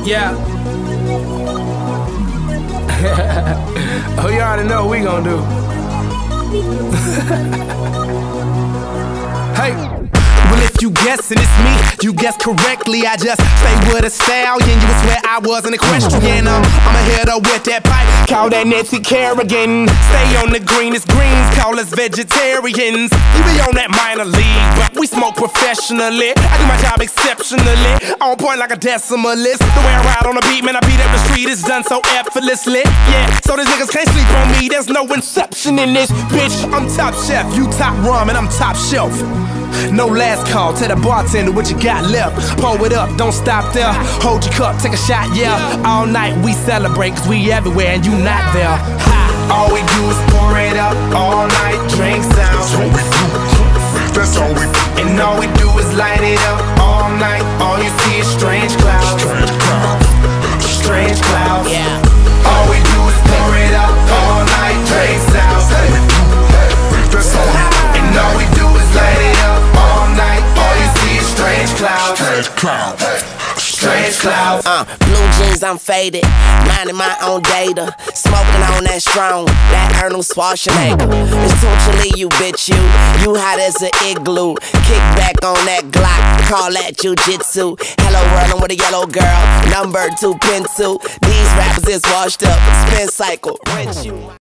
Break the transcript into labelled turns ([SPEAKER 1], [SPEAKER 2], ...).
[SPEAKER 1] Yeah. Oh, you already know what we gon' do. Hey. Well, if you guessing it's me, you guessed correctly. I just stay with a stallion. You would swear I was an equestrian. I'ma hit her with that pipe, call that Nancy Kerrigan. Stay on the greenest greens, call us vegetarians. You be on that minor league, but we smoke professionally. I do my job exceptionally, on point like a decimalist. The way I ride on the beat, man, I beat up the street, it's done so effortlessly. Yeah, so these niggas can't sleep on me, there's no inception in this bitch. I'm top chef, you top rum, and I'm top shelf. No last call, tell the bartender what you got left. Pour it up, don't stop there. Hold your cup, take a shot, yeah. All night we celebrate, cause we everywhere and you not there. Ha. All we do is pour it up, all night, drinks down.
[SPEAKER 2] That's all we do, that's all we do.
[SPEAKER 1] And all we do is light it up, all night. All you see is strange clouds.
[SPEAKER 2] Strange clouds.
[SPEAKER 1] Strange clouds.
[SPEAKER 3] Yeah.
[SPEAKER 1] All we do is pour it up, all night, drinks down.
[SPEAKER 2] That's all we do.
[SPEAKER 1] And all we do is light it up, all night. All you see is strange clouds.
[SPEAKER 2] Strange clouds.
[SPEAKER 1] Strange clouds.
[SPEAKER 3] Blue jeans, I'm faded, minding my own data, smoking on that strong, that Arnold Schwarzenegger. Essentially, you bitch, you hot as an igloo. Kick back on that Glock, call that jujitsu. Hello world, I'm with a yellow girl, number 2 pencil. These rappers is washed up, spin cycle, rent you.